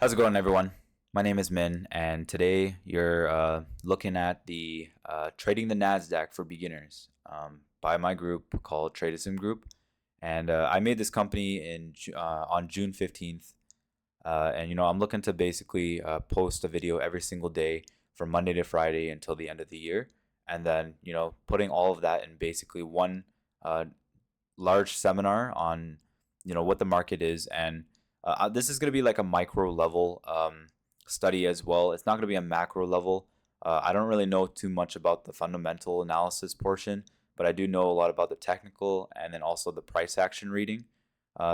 How's it going, everyone? My name is Min, and today you're looking at the Trading the NASDAQ for Beginners by my group called Tradeism Group. And I made this company on June 15th. And, I'm looking to basically post a video every single day from Monday to Friday until the end of the year. And then, putting all of that in basically one uh, large seminar on, what the market is. And this is going to be like a micro level study as well. It's not going to be a macro level. I don't really know too much about the fundamental analysis portion, but I do know a lot about the technical and then also the price action reading.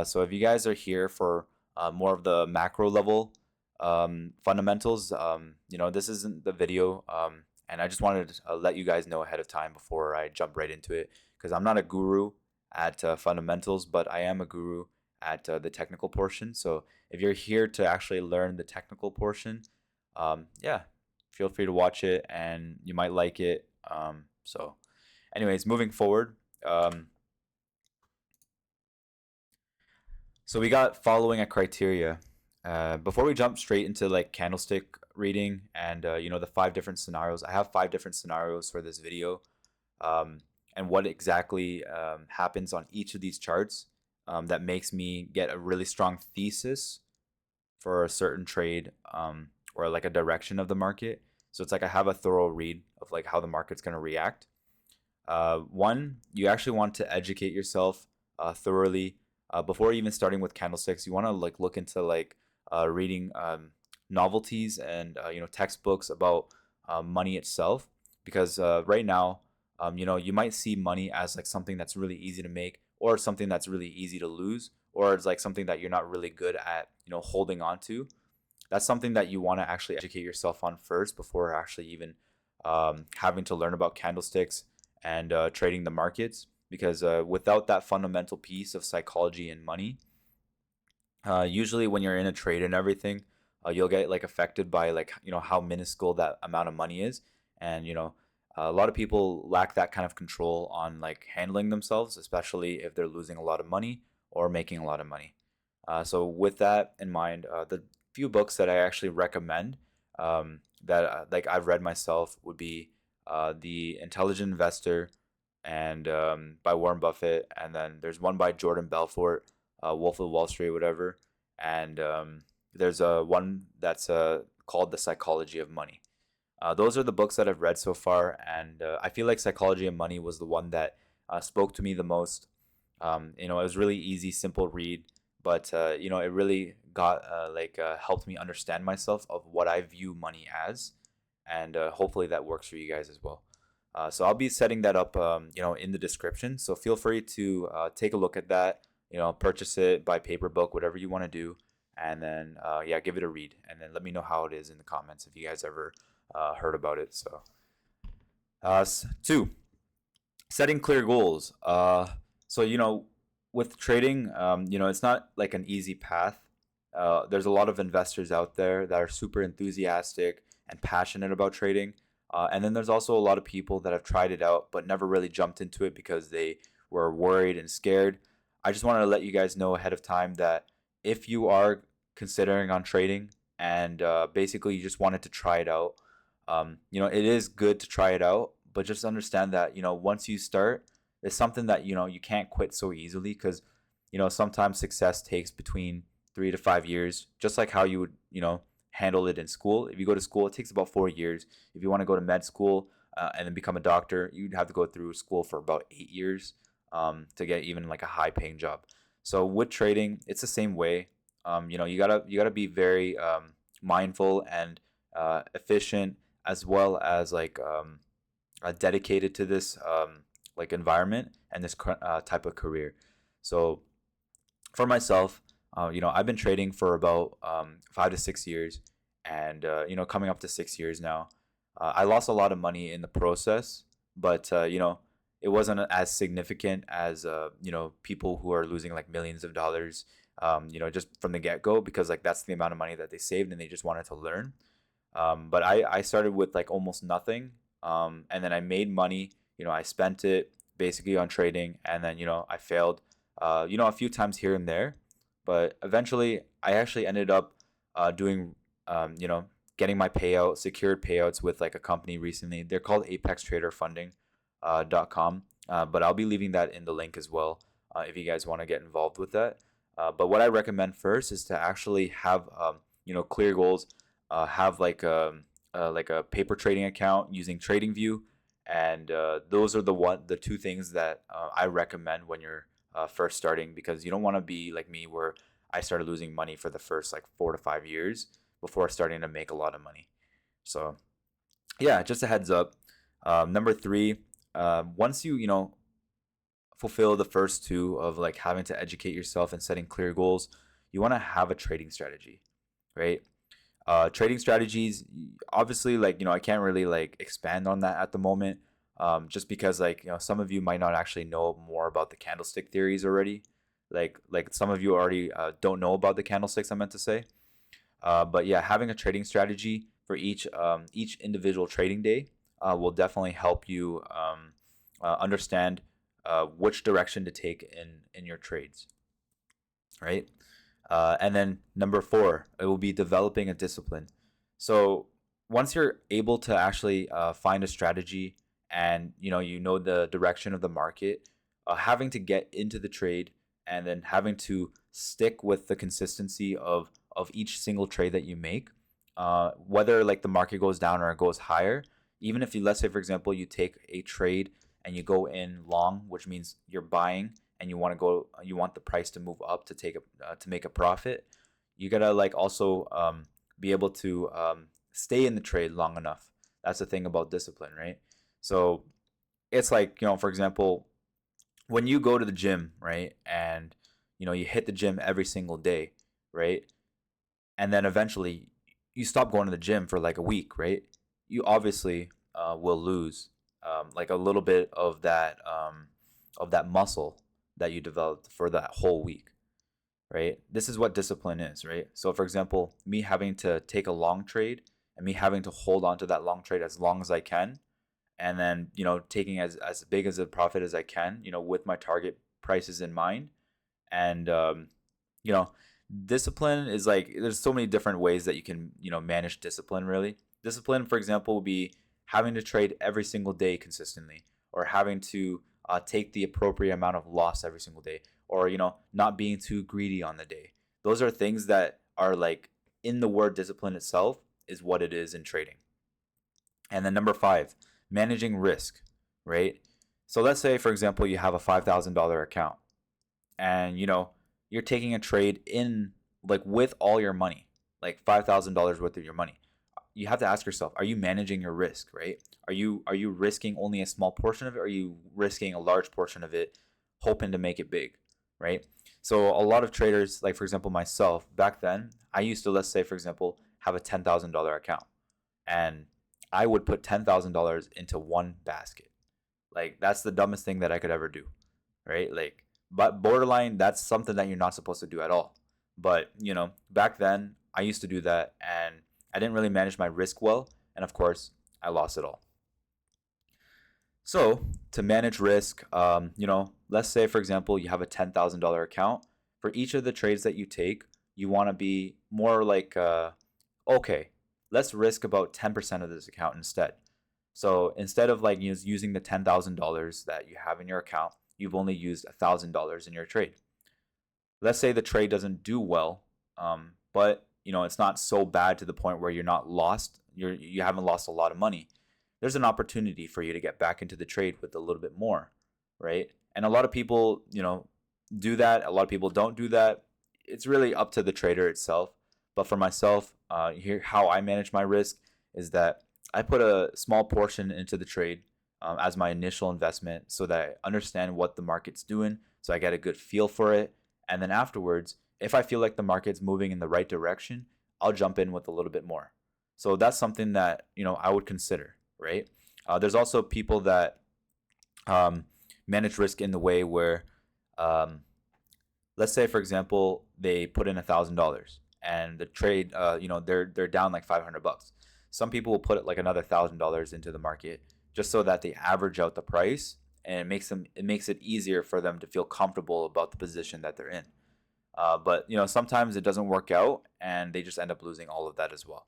So if you guys are here for more of the macro level fundamentals, this isn't the video. And I just wanted to let you guys know ahead of time before I jump right into it, because I'm not a guru at fundamentals, but I am a guru at the technical portion. So if you're here to actually learn the technical portion, yeah, feel free to watch it and you might like it. So, anyways, moving forward. So we got following a criteria. Before we jump straight into like candlestick reading and the 5 different scenarios, I have 5 different scenarios for this video, and what exactly happens on each of these charts that makes me get a really strong thesis for a certain trade, or like a direction of the market. So it's like I have a thorough read of like how the market's going to react. One, you actually want to educate yourself thoroughly before even starting with candlesticks. You want to like look into like reading novelties and textbooks about money itself, because right now, you might see money as like something that's really easy to make, or something that's really easy to lose, or it's like something that you're not really good at holding on to. That's something that you want to actually educate yourself on first before actually even having to learn about candlesticks and trading the markets, because without that fundamental piece of psychology and money, usually when you're in a trade and everything, you'll get like affected by like how minuscule that amount of money is. And a lot of people lack that kind of control on like handling themselves, especially if they're losing a lot of money or making a lot of money. So with that in mind, the few books that I actually recommend, that like I've read myself, would be The Intelligent Investor, and by Warren Buffett, and then there's one by Jordan Belfort, Wolf of Wall Street, whatever, and there's one that's called The Psychology of Money. Those are the books that I've read so far, and I feel like Psychology of Money was the one that spoke to me the most. It was really easy, simple read, but it really got helped me understand myself of what I view money as, and hopefully that works for you guys as well. So I'll be setting that up, in the description. So feel free to take a look at that. Purchase it by paper book, whatever you want to do, and then yeah, give it a read, and then let me know how it is in the comments if you guys ever heard about it. So, 2, setting clear goals. So with trading, it's not like an easy path. There's a lot of investors out there that are super enthusiastic and passionate about trading. And then there's also a lot of people that have tried it out but never really jumped into it because they were worried and scared. I just wanted to let you guys know ahead of time that if you are considering on trading and basically you just wanted to try it out, it is good to try it out, but just understand that, once you start, it's something that, you can't quit so easily, because, sometimes success takes between 3 to 5 years, just like how you would, handle it in school. If you go to school, it takes about 4 years. If you want to go to med school and then become a doctor, you'd have to go through school for about 8 years to get even like a high paying job. So with trading, it's the same way. You gotta be very mindful and efficient, as well as like dedicated to this like environment and this type of career. So for myself, I've been trading for about 5 to 6 years, and coming up to 6 years now. I lost a lot of money in the process, but it wasn't as significant as people who are losing like millions of dollars, just from the get go, because like that's the amount of money that they saved and they just wanted to learn. But I started with like almost nothing, and then I made money. I spent it basically on trading, and then I failed, a few times here and there, but eventually I actually ended up doing, you know, getting my payout, secured payouts with like a company recently. They're called Apex Trader Funding .com, but I'll be leaving that in the link as well if you guys want to get involved with that. But what I recommend first is to actually have clear goals, have like a paper trading account using TradingView, and those are the two things that I recommend when you're first starting, because you don't want to be like me where I started losing money for the first like 4 to 5 years before starting to make a lot of money. So yeah, just a heads up. Number three, once you fulfill the first two of like having to educate yourself and setting clear goals, you want to have a trading strategy, right? Trading strategies, obviously, like I can't really like expand on that at the moment, just because like some of you might not actually know more about the candlestick theories already. Like some of you already don't know about the candlesticks, I meant to say. But yeah, having a trading strategy for each individual trading day will definitely help you understand which direction to take in your trades, right? And then number four, it will be developing a discipline. So once you're able to actually find a strategy and you know the direction of the market, having to get into the trade and then having to stick with the consistency of each single trade that you make, whether like the market goes down or it goes higher. Even if you, let's say for example, you take a trade and you go in long, which means you're buying and you want the price to move up to make a profit. You gotta like also be able to stay in the trade long enough. That's the thing about discipline, right? So it's like, for example, when you go to the gym, right, and you hit the gym every single day, right, and then eventually you stop going to the gym for like a week, right? You obviously will lose like a little bit of that muscle that you developed for that whole week, right? This is what discipline is, right? So, for example, me having to take a long trade and me having to hold on to that long trade as long as I can, and then taking as big as a profit as I can, with my target prices in mind, and you know discipline is like, there's so many different ways that you can manage discipline. Really, discipline, for example, would be having to trade every single day consistently, or having to take the appropriate amount of loss every single day, or not being too greedy on the day. Those are things that are like, in the word discipline itself is what it is in trading. And then number five, managing risk, right? So let's say for example you have a $5,000 account, and you're taking a trade in like with all your money, like $5,000 worth of your money. You have to ask yourself, are you managing your risk, right? Are you risking only a small portion of it, or are you risking a large portion of it, hoping to make it big, right? So a lot of traders, like for example myself, back then I used to, let's say for example, have a $10,000 account, and I would put $10,000 into one basket. Like, that's the dumbest thing that I could ever do, right? Like, but borderline, that's something that you're not supposed to do at all. But back then I used to do that, and I didn't really manage my risk well, and of course I lost it all. So to manage risk, let's say for example you have a $10,000 account. For each of the trades that you take, you want to be more like, okay, let's risk about 10% of this account instead. So instead of like using the $10,000 that you have in your account, you've only used $1,000 in your trade. Let's say the trade doesn't do well, but it's not so bad to the point where you're not lost. You haven't lost a lot of money. There's an opportunity for you to get back into the trade with a little bit more, right? And a lot of people, do that. A lot of people don't do that. It's really up to the trader itself. But for myself, here how I manage my risk is that I put a small portion into the trade as my initial investment, so that I understand what the market's doing, so I get a good feel for it. And then afterwards, if I feel like the market's moving in the right direction, I'll jump in with a little bit more. So that's something that I would consider, right? There's also people that manage risk in the way where, um, let's say for example, they put in $1,000 and the trade, they're down like $500. Some people will put like another $1,000 into the market just so that they average out the price, and it makes it easier for them to feel comfortable about the position that they're in. But sometimes it doesn't work out, and they just end up losing all of that as well.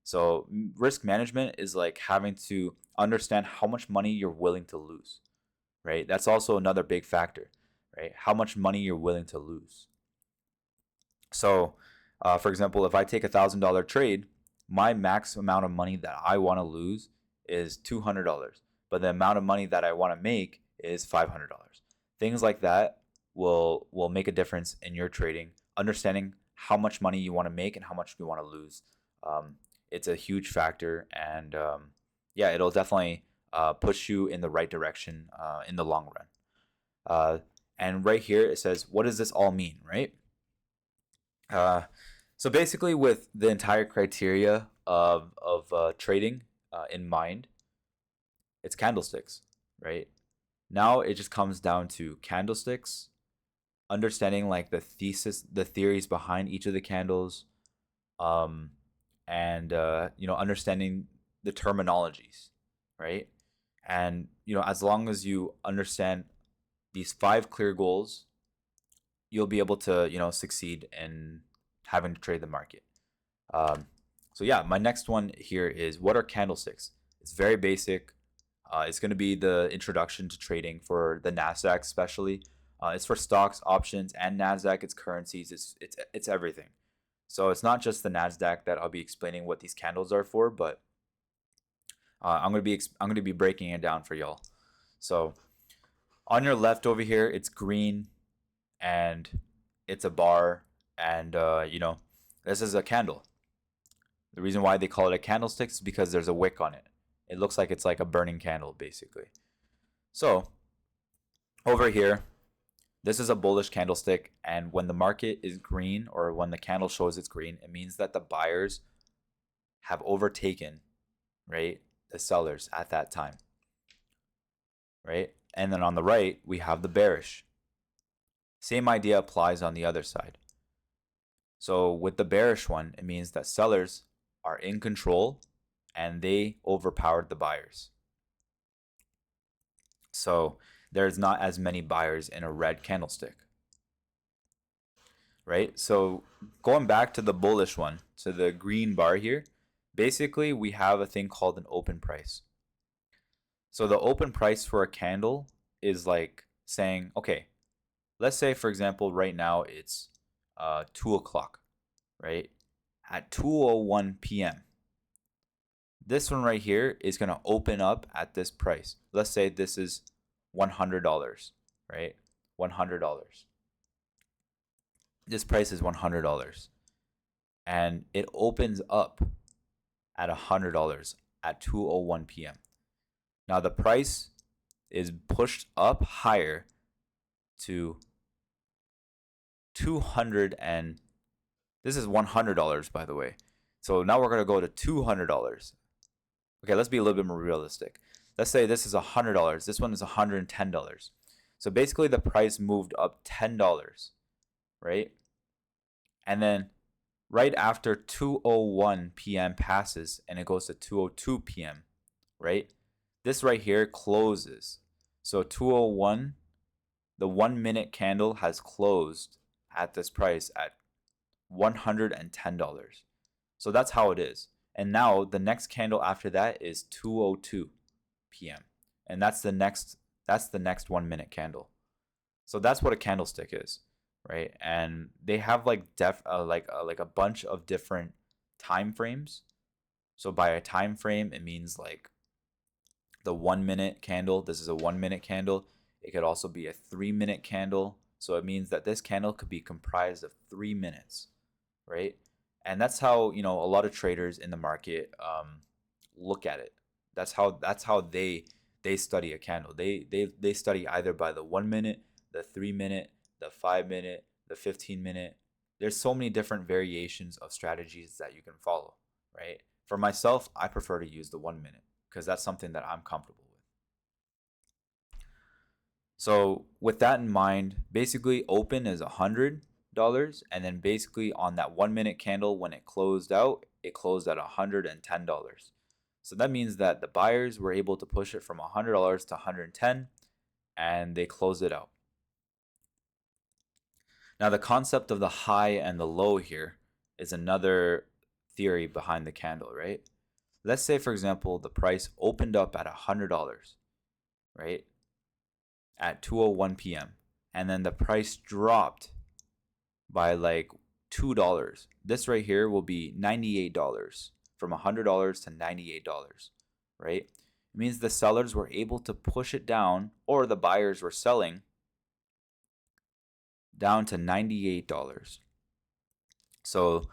So risk management is like having to understand how much money you're willing to lose, right? That's also another big factor, right? How much money you're willing to lose. So, for example, if I take $1,000 trade, my max amount of money that I want to lose is $200, but the amount of money that I want to make is $500. Things like that will make a difference in your trading. Understanding how much money you want to make and how much you want to lose, it's a huge factor, and yeah, it'll definitely push you in the right direction in the long run. And right here it says, what does this all mean, right? So basically, with the entire criteria of trading in mind, it's candlesticks, right? Now it just comes down to candlesticks, understanding like the theories behind each of the candles, um, and understanding the terminologies, right? And as long as you understand these 5 clear goals, you'll be able to succeed in having to trade the market. So yeah, my next one here is, what are candlesticks? It's very basic. It's going to be the introduction to trading for the NASDAQ, especially. It's for stocks, options, and NASDAQ. It's currencies. It's everything. So it's not just the NASDAQ that I'll be explaining what these candles are for, but I'm going to be breaking it down for y'all. So on your left over here, it's green, and it's a bar, and this is a candle. The reason why they call it a candlestick is because there's a wick on it. It looks like it's like a burning candle, basically. So over here, this is a bullish candlestick, and when the market is green, or when the candle shows it's green, it means that the buyers have overtaken, right, the sellers at that time, right? And then on the right, we have the bearish. Same idea applies on the other side. So with the bearish one, it means that sellers are in control and they overpowered the buyers. So there's not as many buyers in a red candlestick, right? So going back to the bullish one, to the green bar here, basically we have a thing called an open price. So the open price for a candle is like saying, okay, let's say, for example, right now it's 2 o'clock, right? At 2:01 p.m., this one right here is going to open up at this price. Let's say this is $100, right? $100. This price is $100. And it opens up at $100 at 2:01 p.m. Now the price is pushed up higher to 200, and this is $100, by the way. So now we're going to go to $200. Okay, let's be a little bit more realistic. Let's say this is $100. This one is $110. So basically the price moved up $10, right? And then right after 2:01 p.m. passes and it goes to 2:02 p.m., right? This right here closes. So 2:01, the 1-minute candle has closed at this price at $110. So that's how it is. And now the next candle after that is 2:02 p.m. And that's the next 1-minute candle. So that's what a candlestick is, right? And they have like a bunch of different time frames. So by a time frame, it means like the 1-minute candle. This is a 1-minute candle. It could also be a 3-minute candle. So it means that this candle could be comprised of 3 minutes, right? And that's how a lot of traders in the market look at it. That's how they study a candle. They study either by the 1-minute, the 3-minute, the 5-minute, the 15-minute. There's so many different variations of strategies that you can follow, right? For myself, I prefer to use the 1-minute because that's something that I'm comfortable with. So with that in mind, basically open is $100, and then basically on that 1-minute candle, when it closed out, it closed at $110. So that means that the buyers were able to push it from $100 to $110, and they closed it out. Now, the concept of the high and the low here is another theory behind the candle, right? Let's say, for example, the price opened up at $100, right? At 2:01 p.m. and then the price dropped by like $2. This right here will be $98, from $100 to $98, right? It means the sellers were able to push it down, or the buyers were selling down to $98. So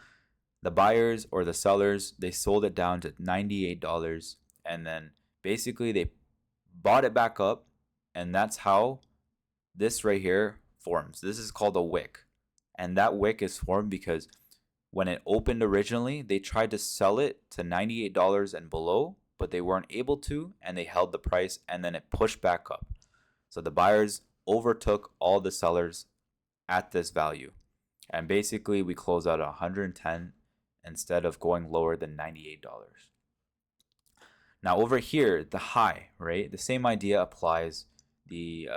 the buyers or the sellers, they sold it down to $98, and then basically they bought it back up, and that's how this right here forms. This is called a wick. And that wick is formed because when it opened originally, they tried to sell it to $98 and below, but they weren't able to, and they held the price, and then it pushed back up. So the buyers overtook all the sellers at this value. And basically, we closed out at 110 instead of going lower than $98. Now over here, the high, right? The same idea applies the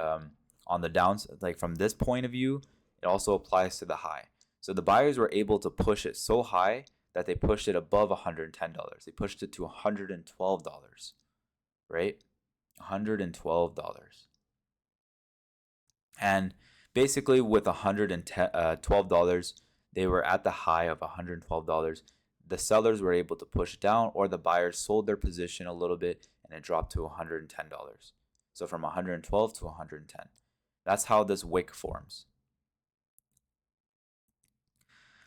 on the downs, like from this point of view, it also applies to the high. So the buyers were able to push it so high that they pushed it above $110. They pushed it to $112, right? $112. And basically with $112, they were at the high of $112. The sellers were able to push it down, or the buyers sold their position a little bit and it dropped to $110. So from 112 to 110. That's how this wick forms.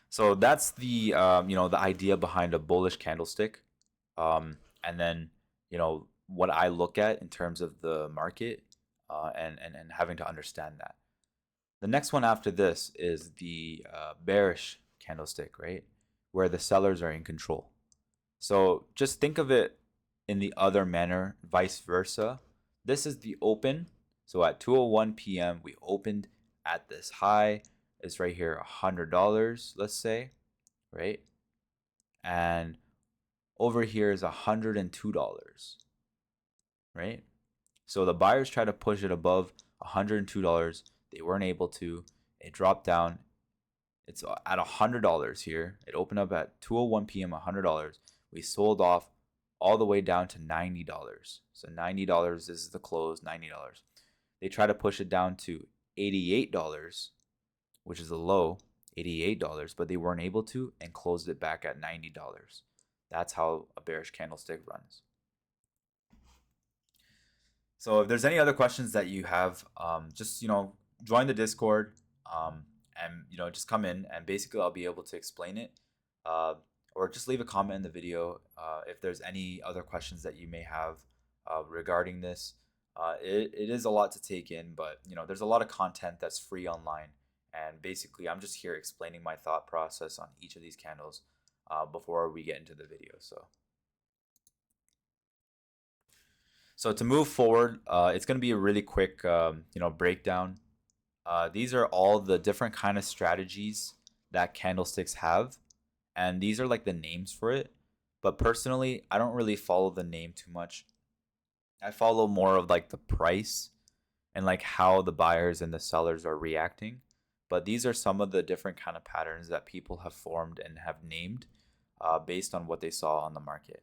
So that's the the idea behind a bullish candlestick, and then what I look at in terms of the market, and having to understand that. The next one after this is the bearish candlestick, right, where the sellers are in control. So just think of it in the other manner, vice versa. This is the open. So at 2:01 p.m. we opened at this high. It's right here, $100, let's say, right? And over here is $102, right? So the buyers try to push it above $102. They weren't able to. It dropped down. It's at $100 here. It opened up at 2:01 p.m. $100. We sold off all the way down to $90. So $90, this is the close, $90. They try to push it down to $88, which is a low, $88, but they weren't able to and closed it back at $90. That's how a bearish candlestick runs. So if there's any other questions that you have, just join the Discord, and just come in, and basically I'll be able to explain it, or just leave a comment in the video if there's any other questions that you may have regarding this. It is a lot to take in, but there's a lot of content that's free online, and basically I'm just here explaining my thought process on each of these candles before we get into the video. So to move forward, it's going to be a really quick breakdown. These are all the different kind of strategies that candlesticks have, and these are like the names for it. But personally, I don't really follow the name too much. I follow more of like the price and like how the buyers and the sellers are reacting. But these are some of the different kind of patterns that people have formed and have named based on what they saw on the market.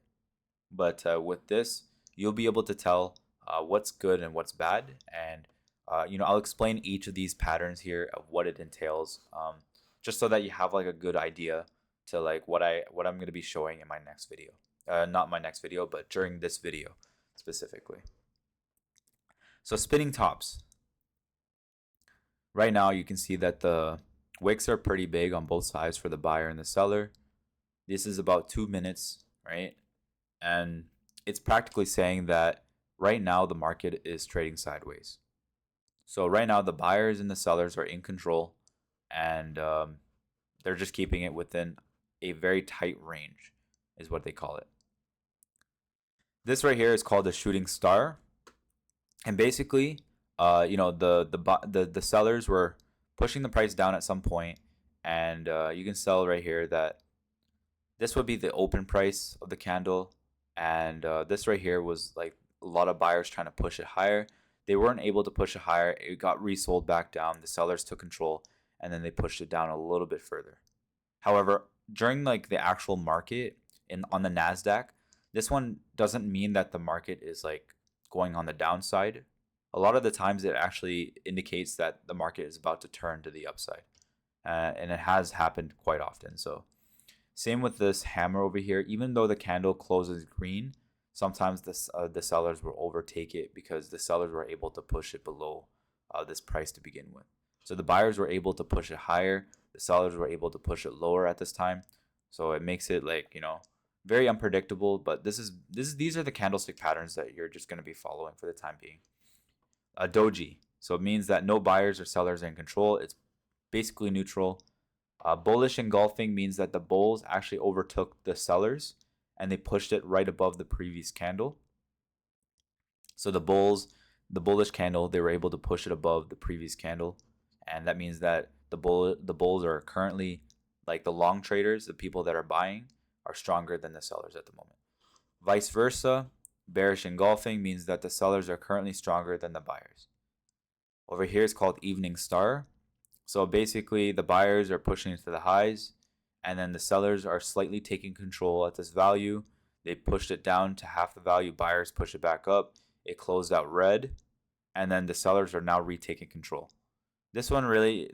But with this, you'll be able to tell what's good and what's bad, and I'll explain each of these patterns here of what it entails, just so that you have like a good idea to like what I'm going to be showing in my next video. Not my next video, but during this video specifically. So spinning tops. Right now you can see that the wicks are pretty big on both sides for the buyer and the seller. This is about 2 minutes, right? And it's practically saying that right now the market is trading sideways. So right now the buyers and the sellers are in control, and they're just keeping it within a very tight range, is what they call it. This right here is called a shooting star, and basically, the sellers were pushing the price down at some point, and you can sell right here that this would be the open price of the candle, and this right here was like a lot of buyers trying to push it higher. They weren't able to push it higher. It got resold back down. The sellers took control, and then they pushed it down a little bit further. However, during like the actual market on the NASDAQ, this one doesn't mean that the market is like going on the downside. A lot of the times it actually indicates that the market is about to turn to the upside. And it has happened quite often. So same with this hammer over here. Even though the candle closes green, sometimes the sellers will overtake it because the sellers were able to push it below this price to begin with. So the buyers were able to push it higher. The sellers were able to push it lower at this time. So it makes it like, very unpredictable. But these are the candlestick patterns that you're just going to be following for the time being. A doji. So it means that no buyers or sellers are in control. It's basically neutral. Bullish engulfing means that the bulls actually overtook the sellers and they pushed it right above the previous candle. So the bullish candle, they were able to push it above the previous candle, and that means that the bulls are currently, like the long traders, the people that are buying, are stronger than the sellers at the moment. Vice versa, bearish engulfing means that the sellers are currently stronger than the buyers. Over here is called evening star. So basically the buyers are pushing to the highs, and then the sellers are slightly taking control at this value. They pushed it down to half the value. Buyers push it back up. It closed out red, and then the sellers are now retaking control. This one really,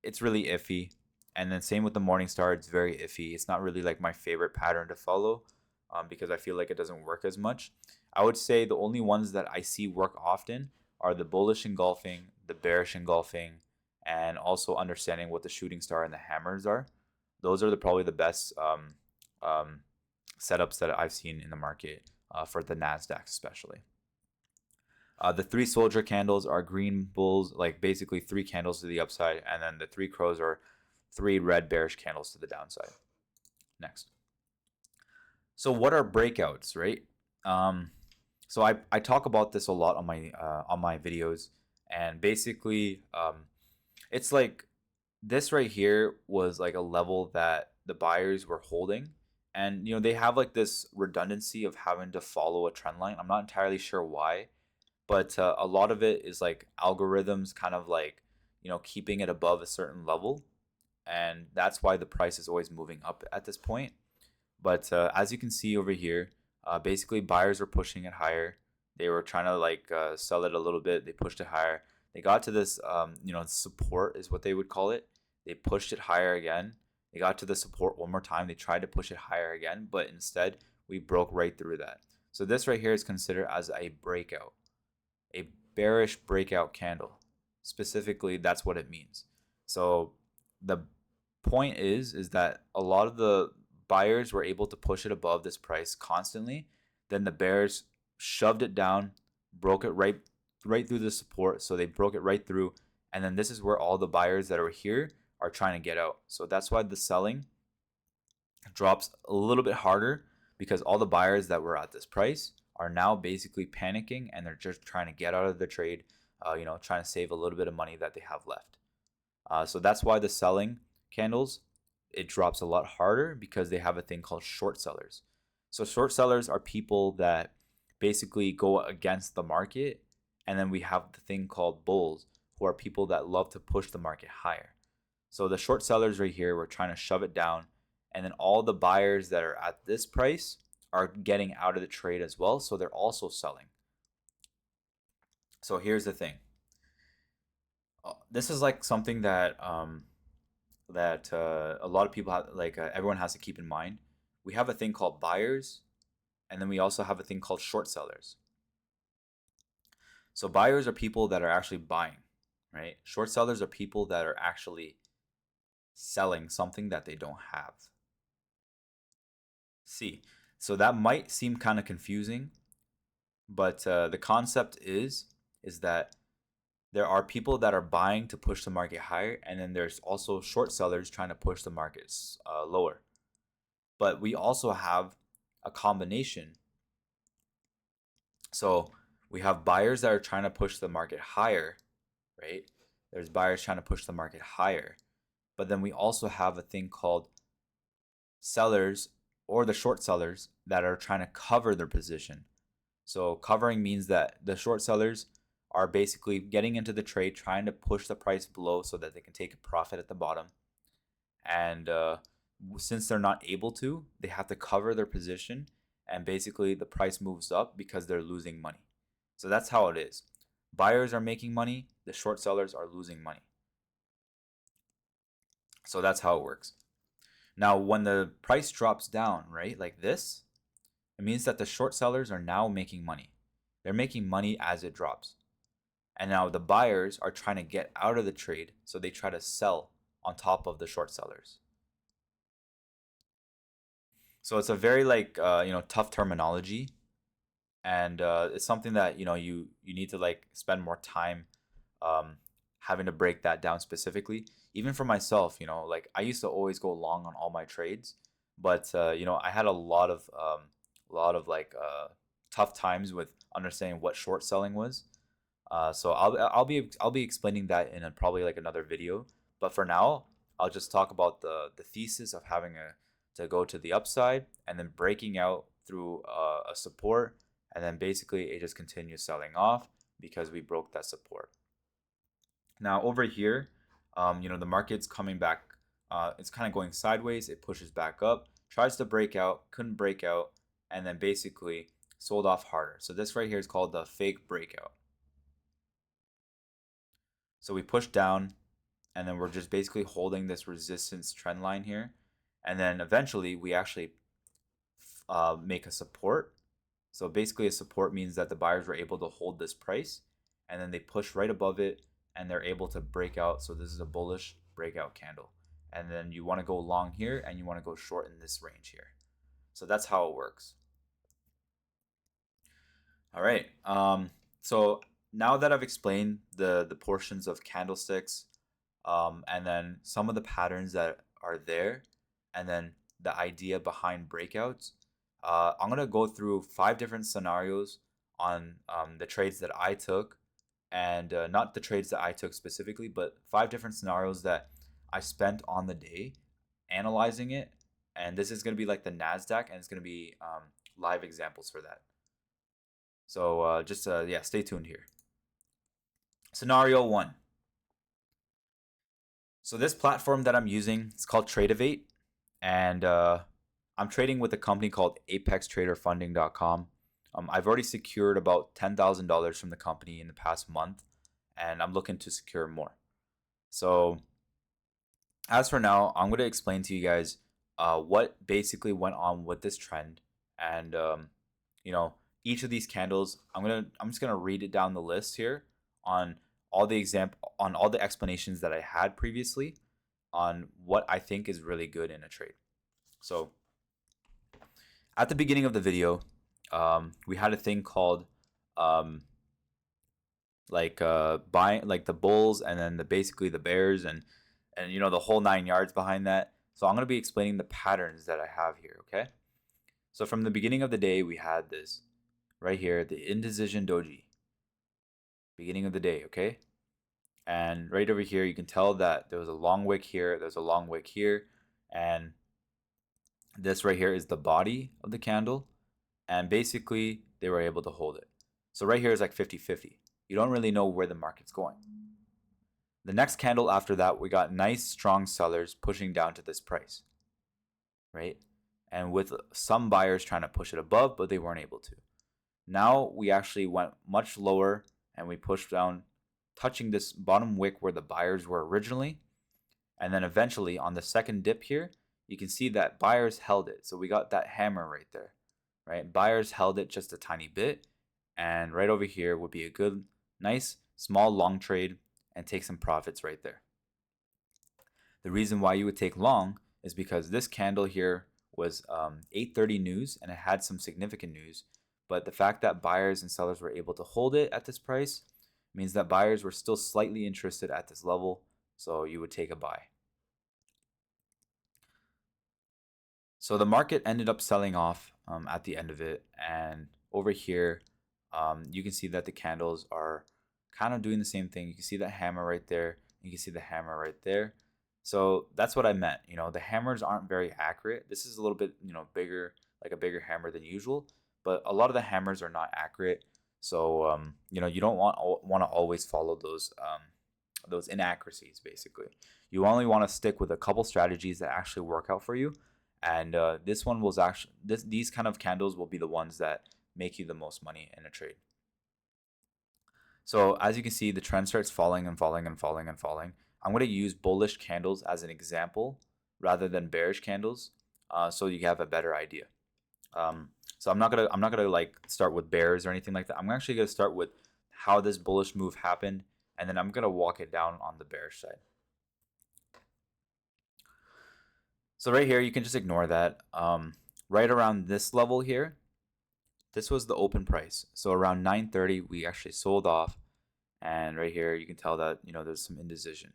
it's really iffy. And then same with the morning star, it's very iffy. It's not really like my favorite pattern to follow because I feel like it doesn't work as much. I would say the only ones that I see work often are the bullish engulfing, the bearish engulfing, and also understanding what the shooting star and the hammers are. Those are probably the best setups that I've seen in the market for the NASDAQ especially. The three soldier candles are green bulls, like basically three candles to the upside, and then the three crows are three red bearish candles to the downside. Next. So what are breakouts, right? So I talk about this a lot on my videos, and basically it's like this right here was like a level that the buyers were holding, and they have like this redundancy of having to follow a trend line. I'm not entirely sure why, but a lot of it is like algorithms kind of like keeping it above a certain level, and that's why the price is always moving up at this point. But as you can see over here, basically buyers were pushing it higher. They were trying to sell it a little bit. They pushed it higher. They got to this support is what they would call it. They pushed it higher again. They got to the support one more time. They tried to push it higher again, but instead we broke right through that. So this right here is considered as a breakout, a bearish breakout candle. Specifically, that's what it means. So the point is that a lot of the buyers were able to push it above this price constantly. Then the bears shoved it down, broke it right through the support. So they broke it right through, and then this is where all the buyers that are here are trying to get out. So that's why the selling drops a little bit harder, because all the buyers that were at this price are now basically panicking, and they're just trying to get out of the trade, trying to save a little bit of money that they have left. So that's why the selling candles, it drops a lot harder, because they have a thing called short sellers. So short sellers are people that basically go against the market, and then we have the thing called bulls, who are people that love to push the market higher. So the short sellers right here were trying to shove it down, and then all the buyers that are at this price are getting out of the trade as well, so they're also selling. So here's the thing. This is like something that a lot of people have, everyone has to keep in mind. We have a thing called buyers, and then we also have a thing called short sellers. So buyers are people that are actually buying, right? Short sellers are people that are actually selling something that they don't have. See, so that might seem kind of confusing, but the concept is that there are people that are buying to push the market higher, and then there's also short sellers trying to push the markets lower. But we also have a combination. So we have buyers that are trying to push the market higher, right? There's buyers trying to push the market higher. But then we also have a thing called sellers, or the short sellers, that are trying to cover their position. So covering means that the short sellers are basically getting into the trade, trying to push the price below so that they can take a profit at the bottom. And since they're not able to, they have to cover their position, and basically the price moves up because they're losing money. So that's how it is. Buyers are making money, the short sellers are losing money. So that's how it works. Now, when the price drops down, right, like this, it means that the short sellers are now making money. They're making money as it drops. And now the buyers are trying to get out of the trade, so they try to sell on top of the short sellers. So it's a very tough terminology, and it's something that you need to like spend more time um, having to break that down specifically. Even for myself, like I used to always go long on all my trades, but I had a lot of tough times with understanding what short selling was. So I'll be explaining that in probably like another video. But for now, I'll just talk about the thesis of having to go to the upside and then breaking out through a support, and then basically it just continues selling off because we broke that support. Now over here, the market's coming back. It's kind of going sideways. It pushes back up, tries to break out, couldn't break out, and then basically sold off harder. So this right here is called the fake breakout. So we push down, and then we're just basically holding this resistance trend line here. And then eventually we actually make a support. So basically a support means that the buyers were able to hold this price, and then they push right above it, and they're able to break out. So this is a bullish breakout candle. And then you want to go long here, and you want to go short in this range here. So that's how it works. All right. So now that I've explained the portions of candlesticks, and then some of the patterns that are there, and then the idea behind breakouts, I'm gonna go through 5 different scenarios on the trades that I took, and not the trades that I took specifically, but 5 different scenarios that I spent on the day analyzing it. And this is gonna be like the NASDAQ, and it's gonna be live examples for that. So yeah, stay tuned here. Scenario 1. So this platform that I'm using, it's called Tradeovate, and I'm trading with a company called ApexTraderFunding.com. I've already secured about $10,000 from the company in the past month, and I'm looking to secure more. So as for now, I'm going to explain to you guys what basically went on with this trend, and each of these candles. I'm just gonna read it down the list here on all the explanations that I had previously on what I think is really good in a trade. So at the beginning of the video, we had a thing called buying, like the bulls, and then basically the bears, and the whole 9 yards behind that. So I'm going to be explaining the patterns that I have here. Okay. So from the beginning of the day, we had this right here, the indecision doji. Beginning of the day. Okay. And right over here, you can tell that there was a long wick here, there's a long wick here, and this right here is the body of the candle, and basically they were able to hold it. So right here is like 50-50. You don't really know where the market's going. The next candle after that, we got nice strong sellers pushing down to this price, right? And with some buyers trying to push it above, but they weren't able to. Now we actually went much lower, and we pushed down, touching this bottom wick where the buyers were originally. And then eventually on the second dip here, you can see that buyers held it. So we got that hammer right there, right? Buyers held it just a tiny bit. And right over here would be a good, nice, small long trade and take some profits right there. The reason why you would take long is because this candle here was 8:30 news, and it had some significant news. But the fact that buyers and sellers were able to hold it at this price means that buyers were still slightly interested at this level, so you would take a buy. So the market ended up selling off at the end of it, and over here you can see that the candles are kind of doing the same thing. You can see the hammer right there, you can see the hammer right there. So that's what I meant. The hammers aren't very accurate. This is a little bit bigger, like a bigger hammer than usual, but a lot of the hammers are not accurate. So you don't want to always follow those inaccuracies. Basically, you only want to stick with a couple strategies that actually work out for you, and this one was actually these kind of candles will be the ones that make you the most money in a trade. So as you can see, the trend starts falling and falling and falling and falling. I'm going to use bullish candles as an example rather than bearish candles, so you have a better idea. So I'm not gonna like start with bears or anything like that. I'm actually gonna start with how this bullish move happened, and then I'm gonna walk it down on the bearish side. So right here, you can just ignore that. Right around this level here, this was the open price. So around 9:30, we actually sold off, and right here, you can tell that there's some indecision.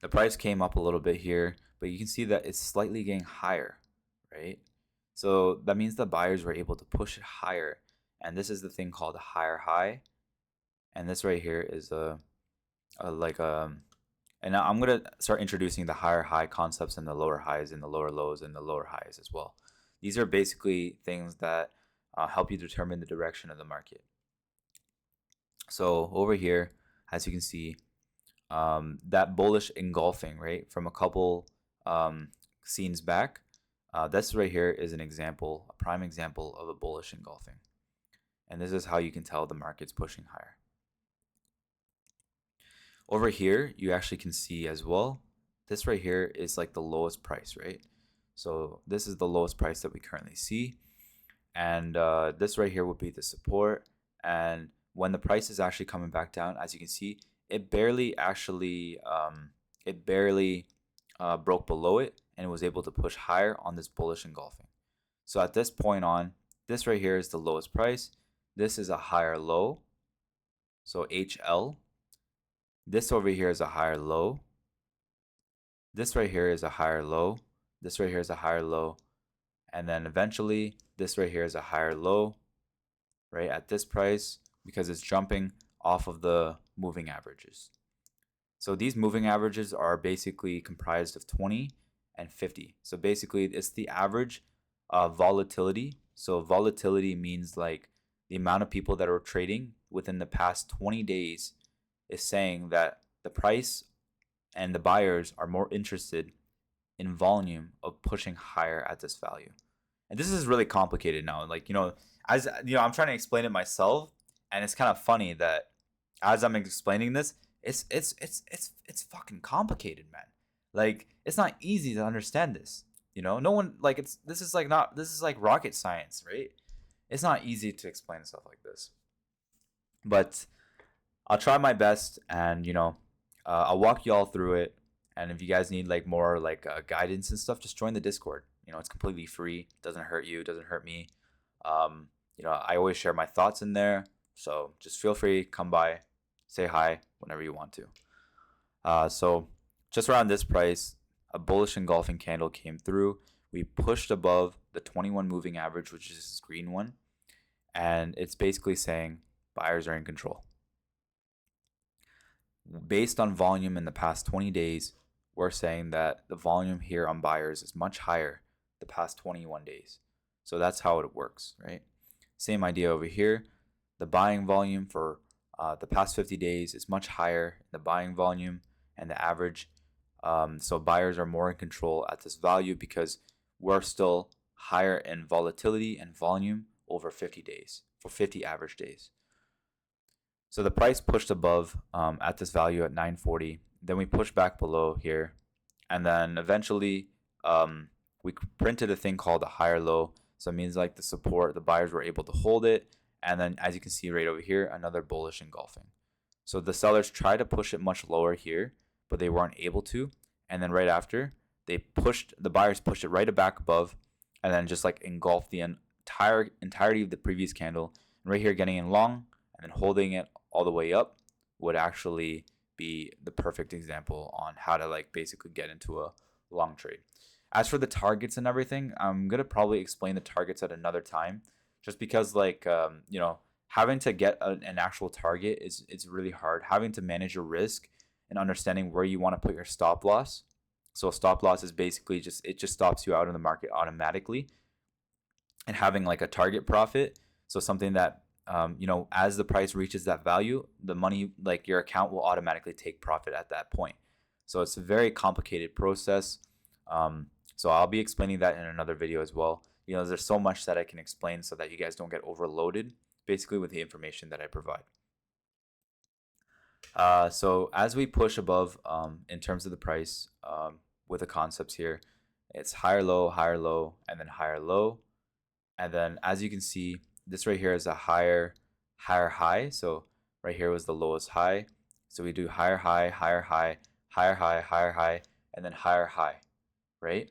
The price came up a little bit here, but you can see that it's slightly getting higher, right? So that means the buyers were able to push it higher, and this is the thing called a higher high, and this right here is and now I'm gonna start introducing the higher high concepts and the lower highs and the lower lows and the lower highs as well. These are basically things that help you determine the direction of the market. So over here, as you can see, that bullish engulfing, right, from a couple scenes back, this right here is an example, a prime example of a bullish engulfing. And this is how you can tell the market's pushing higher. Over here, you actually can see as well, this right here is like the lowest price, right? So this is the lowest price that we currently see. And this right here would be the support. And when the price is actually coming back down, as you can see, it barely broke below it, and it was able to push higher on this bullish engulfing. So at this point on, this right here is the lowest price. This is a higher low, so HL. This over here is a higher low. This right here is a higher low. This right here is a higher low. And then eventually, this right here is a higher low, right, at this price, because it's jumping off of the moving averages. So these moving averages are basically comprised of 20 and 50. So basically, it's the average volatility. So volatility means like the amount of people that are trading within the past 20 days is saying that the price and the buyers are more interested in volume of pushing higher at this value. And this is really complicated now. Like, as I'm trying to explain it myself, and it's kind of funny that as I'm explaining this, it's fucking complicated, man. Like, it's not easy to understand this. No one like this is like rocket science, right? It's not easy to explain stuff like this. But I'll try my best, and I'll walk you all through it. And if you guys need like more like guidance and stuff, just join the Discord. It's completely free. Doesn't hurt you. Doesn't hurt me. I always share my thoughts in there. So just feel free, come by, say hi whenever you want to. So just around this price, a bullish engulfing candle came through. We pushed above the 21 moving average, which is this green one. And it's basically saying buyers are in control. Based on volume in the past 20 days, we're saying that the volume here on buyers is much higher the past 21 days. So that's how it works, right? Same idea over here. The buying volume for the past 50 days is much higher in the buying volume and the average. So buyers are more in control at this value because we're still higher in volatility and volume over 50 days, for 50 average days. So the price pushed above at this value at 940. Then we pushed back below here. And then eventually we printed a thing called a higher low. So it means like the support, the buyers were able to hold it. And then as you can see right over here, another bullish engulfing. So the sellers tried to push it much lower here, but they weren't able to. And then right after, the buyers pushed it right back above, and then just like engulfed the entirety of the previous candle. And right here, getting in long and then holding it all the way up would actually be the perfect example on how to like basically get into a long trade. As for the targets and everything, I'm gonna probably explain the targets at another time, just because like having to get an actual target is really hard. Having to manage your risk and understanding where you want to put your stop loss. So a stop loss is basically just stops you out of the market automatically, and having like a target profit. So something that you know, as the price reaches that value, the money, like your account, will automatically take profit at that point. So it's a very complicated process. So I'll be explaining that in another video as well. You know, there's so much that I can explain so that you guys don't get overloaded, basically, with the information that I provide. So as we push above, in terms of the price, with the concepts here, it's higher low, and then higher low. And then as you can see, this right here is a higher high. So right here was the lowest high. So we do higher high, higher high, higher high, higher high, and then higher high, right?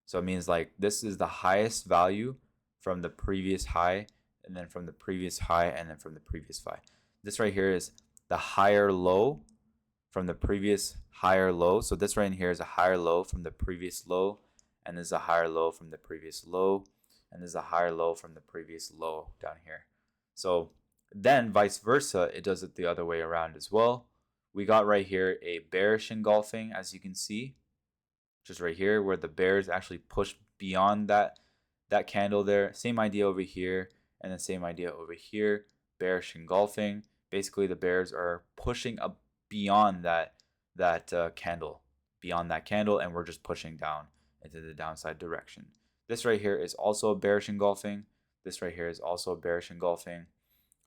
So it means like this is the highest value from the previous high, and then from the previous high, and then from the previous high. This right here is the higher low from the previous higher low. So this right in here is a higher low from the previous low, and this is a higher low from the previous low, and this is a higher low from the previous low down here. So then vice versa, it does it the other way around as well. We got right here a bearish engulfing, as you can see, just right here, where the bears actually push beyond that candle there. Same idea over here, and the same idea over here. Bearish engulfing. Basically, the bears are pushing up beyond that candle, and we're just pushing down into the downside direction. This right here is also a bearish engulfing. This right here is also a bearish engulfing.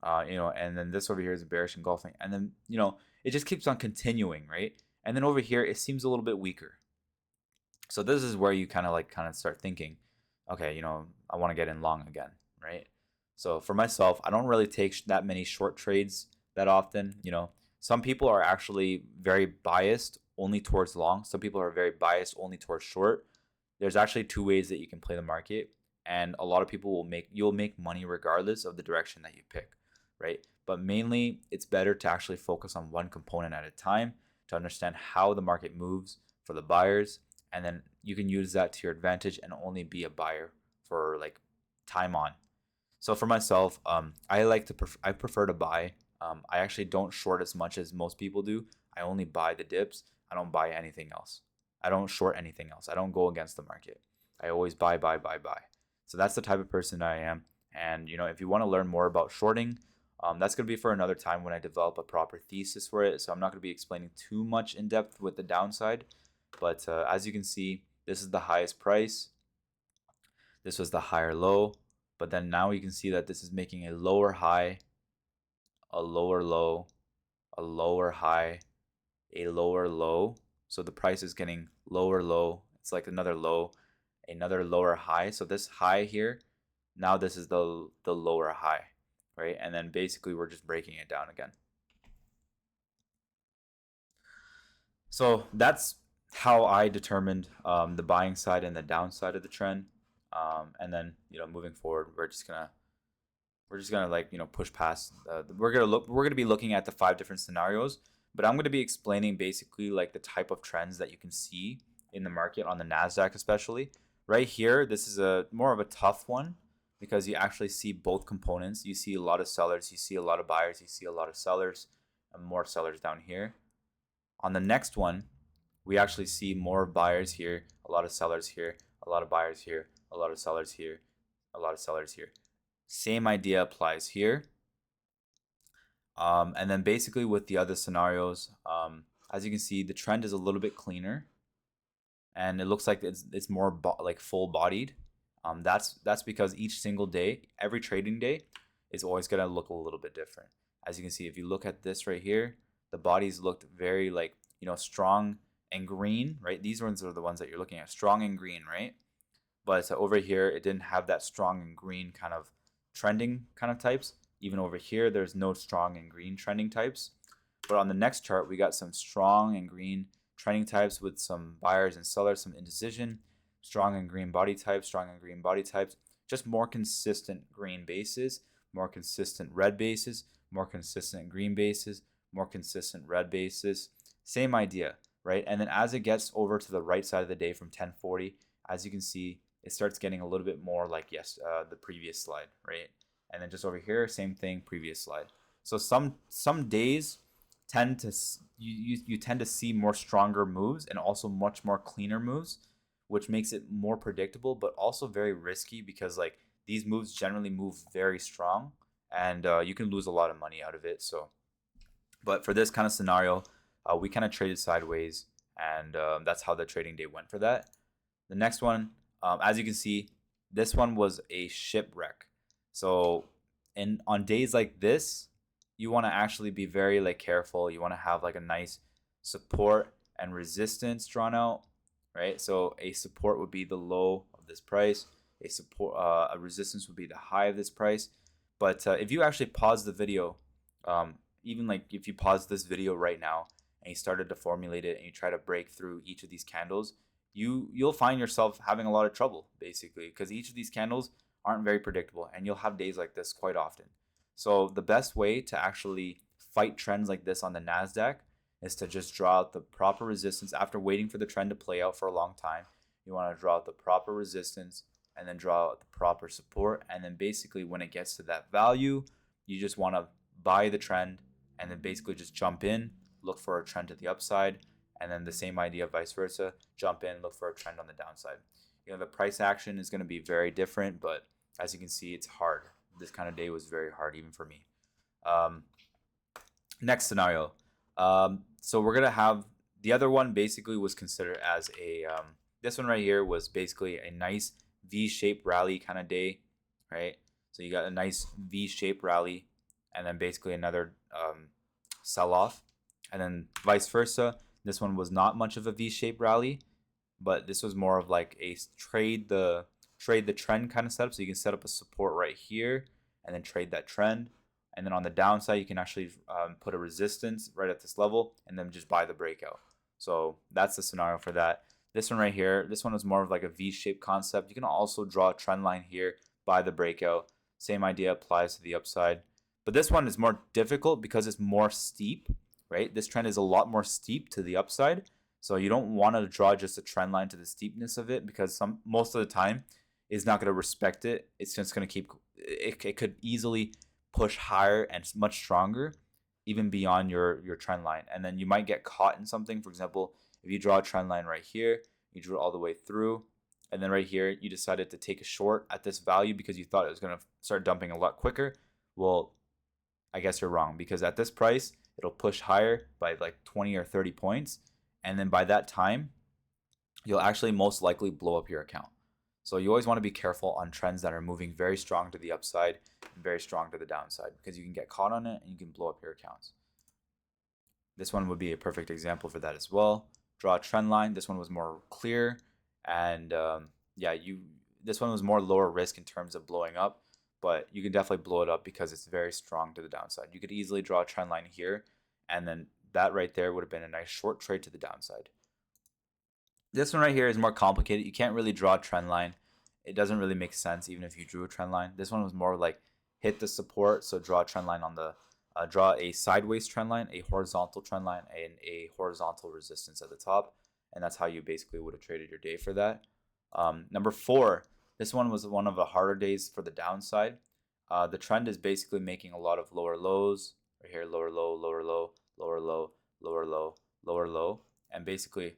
You know, and then this over here is a bearish engulfing, and then, you know, it just keeps on continuing, right? And then over here, it seems a little bit weaker. So this is where you kind of start thinking, okay, you know, I want to get in long again, right? So for myself, I don't really take that many short trades that often. You know, some people are actually very biased only towards long. Some people are very biased only towards short. There's actually two ways that you can play the market, and a lot of people you'll make money regardless of the direction that you pick, right? But mainly, it's better to actually focus on one component at a time to understand how the market moves for the buyers, and then you can use that to your advantage and only be a buyer for like time on. So for myself, I prefer to buy. I actually don't short as much as most people do. I only buy the dips. I don't buy anything else. I don't short anything else. I don't go against the market. I always buy, buy, buy, buy. So that's the type of person I am. And you know, if you want to learn more about shorting, that's going to be for another time when I develop a proper thesis for it. So I'm not going to be explaining too much in depth with the downside. But as you can see, this is the highest price. This was the higher low. But then now you can see that this is making a lower high, a lower low, a lower high, a lower low. So the price is getting lower low. It's like another low, another lower high. So this high here, now this is the lower high, right? And then basically we're just breaking it down again. So that's how I determined the buying side and the downside of the trend. And then, you know, moving forward, we're just gonna like, you know, push past. We're gonna be looking at the 5 different scenarios, but I'm gonna be explaining basically like the type of trends that you can see in the market on the NASDAQ, especially right here. This is a more of a tough one because you actually see both components. You see a lot of sellers, you see a lot of buyers, you see a lot of sellers, and more sellers down here. On the next one, we actually see more buyers here, a lot of sellers here, a lot of buyers here, a lot of sellers here, a lot of sellers here. Same idea applies here. And then basically with the other scenarios, as you can see, the trend is a little bit cleaner, and it looks like it's more like full bodied. That's because each single day, every trading day, is always gonna look a little bit different. As you can see, if you look at this right here, the bodies looked very like, you know, strong and green, right? These ones are the ones that you're looking at, strong and green, right? But over here, it didn't have that strong and green kind of trending kind of types. Even over here, there's no strong and green trending types. But on the next chart, we got some strong and green trending types with some buyers and sellers, some indecision, strong and green body types, strong and green body types, just more consistent green bases, more consistent red bases, more consistent green bases, more consistent red bases. Same idea, right? And then as it gets over to the right side of the day from 1040, as you can see, it starts getting a little bit more like, yes, the previous slide, right? And then just over here, same thing, previous slide. So some days tend to you tend to see more stronger moves and also much more cleaner moves, which makes it more predictable, but also very risky because like these moves generally move very strong, and you can lose a lot of money out of it. So, but for this kind of scenario, we kind of traded sideways, and that's how the trading day went for that. The next one, as you can see, this one was a shipwreck. So, on days like this, you want to actually be very like careful. You want to have like a nice support and resistance drawn out, right? So a support would be the low of this price. A resistance would be the high of this price. But if you actually pause the video, even like if you pause this video right now and you started to formulate it and you try to break through each of these candles, you'll find yourself having a lot of trouble basically, because each of these candles aren't very predictable, and you'll have days like this quite often. So the best way to actually fight trends like this on the NASDAQ is to just draw out the proper resistance after waiting for the trend to play out for a long time. You want to draw out the proper resistance and then draw out the proper support. And then basically when it gets to that value, you just want to buy the trend and then basically just jump in, look for a trend to the upside, and then the same idea vice versa, jump in, look for a trend on the downside. The price action is going to be very different, but as you can see, it's hard. This kind of day was very hard even for me. Next scenario. So we're going to have the other one basically was considered as a, this one right here was basically a nice V-shaped rally kind of day, right? So you got a nice V-shaped rally and then basically another sell-off, and then vice versa. This one was not much of a V-shaped rally, but this was more of like a trade the trend kind of setup. So you can set up a support right here and then trade that trend. And then on the downside, you can actually put a resistance right at this level and then just buy the breakout. So that's the scenario for that. This one right here, this one is more of like a V-shaped concept. You can also draw a trend line here, buy the breakout. Same idea applies to the upside. But this one is more difficult because it's more steep, right? This trend is a lot more steep to the upside. So you don't want to draw just a trend line to the steepness of it, because most of the time it's not going to respect it. It's just going to keep, it could easily push higher and much stronger even beyond your trend line. And then you might get caught in something. For example, if you draw a trend line right here, you drew it all the way through, and then right here you decided to take a short at this value because you thought it was going to start dumping a lot quicker. Well, I guess you're wrong, because at this price it'll push higher by like 20 or 30 points, and then by that time you'll actually most likely blow up your account. So you always want to be careful on trends that are moving very strong to the upside and very strong to the downside, because you can get caught on it and you can blow up your accounts. This one would be a perfect example for that as well. Draw a trend line. This one was more clear, and this one was more lower risk in terms of blowing up, but you can definitely blow it up because it's very strong to the downside. You could easily draw a trend line here, and then that right there would have been a nice short trade to the downside. This one right here is more complicated. You can't really draw a trend line. It doesn't really make sense even if you drew a trend line. This one was more like hit the support, so draw a trend line on the, draw a sideways trend line, a horizontal trend line, and a horizontal resistance at the top. And that's how you basically would have traded your day for that. Number 4, this one was one of the harder days for the downside. The trend is basically making a lot of lower lows. Right here, lower low, lower low, lower low, lower low, lower low, and basically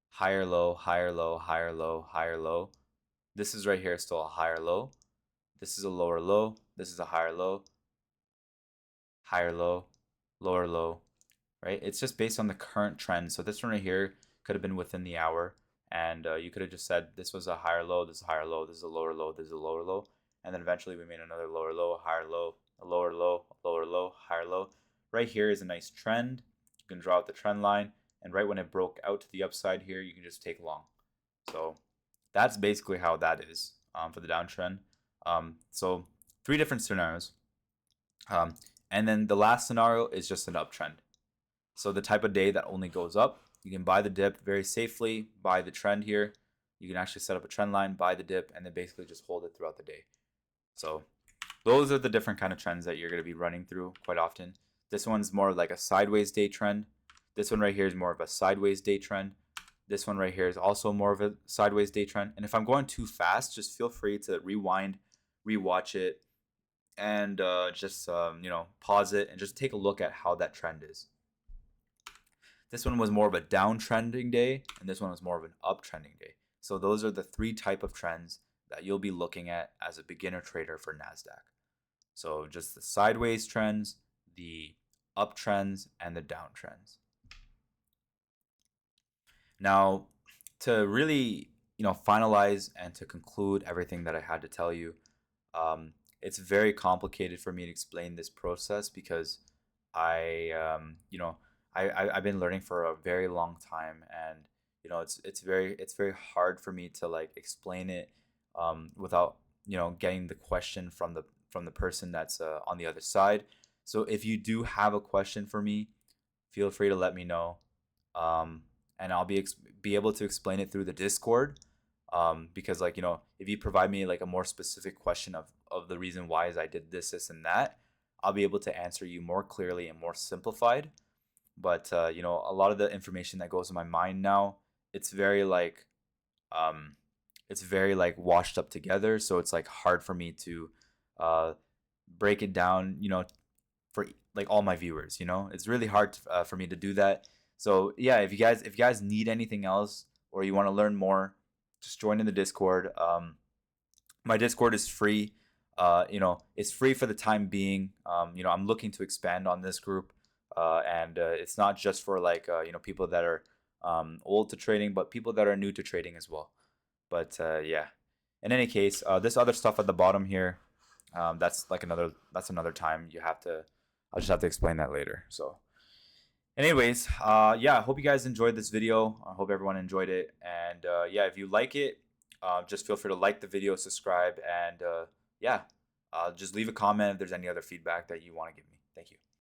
higher low, higher low, higher low, higher low. This is right here still a higher low. This is a lower low. This is a higher low, lower low, right? It's just based on the current trend. So this one right here could have been within the hour, and you could have just said this was a higher low, this is a higher low, this is a lower low, this is a lower low, and then eventually we made another lower low, higher low, a lower low, lower low, higher low. Right here is a nice trend. You can draw out the trend line, and right when it broke out to the upside here, you can just take long. So that's basically how that is for the downtrend. So 3 different scenarios. And then the last scenario is just an uptrend. So the type of day that only goes up, you can buy the dip very safely, buy the trend here. You can actually set up a trend line, buy the dip, and then basically just hold it throughout the day. So those are the different kind of trends that you're going to be running through quite often. This one's more like a sideways day trend. This one right here is more of a sideways day trend. This one right here is also more of a sideways day trend. And if I'm going too fast, just feel free to rewind, rewatch it, and just pause it and just take a look at how that trend is. This one was more of a downtrending day, and this one was more of an uptrending day. So those are the 3 type of trends that you'll be looking at as a beginner trader for NASDAQ. So just the sideways trends, the uptrends, and the downtrends. Now, to really, finalize and to conclude everything that I had to tell you, it's very complicated for me to explain this process because I, I've been learning for a very long time, and it's very hard for me to like explain it without getting the question from the person that's on the other side. So if you do have a question for me, feel free to let me know, um, and I'll be able to explain it through the Discord. Because like if you provide me like a more specific question of the reason why is I did this and that, I'll be able to answer you more clearly and more simplified. But a lot of the information that goes in my mind now, it's very like um, it's very like washed up together, so it's like hard for me to uh, break it down, for like all my viewers. It's really hard for me to do that. So yeah, if you guys need anything else or you want to learn more, just join in the Discord. My Discord is free. It's free for the time being. I'm looking to expand on this group, and it's not just for like people that are old to trading, but people that are new to trading as well. But yeah, in any case, this other stuff at the bottom here, that's another time you have to. I'll just have to explain that later. So, anyways, yeah, I hope you guys enjoyed this video. I hope everyone enjoyed it, and yeah, if you like it, just feel free to like the video, subscribe, and yeah, just leave a comment if there's any other feedback that you want to give me. Thank you.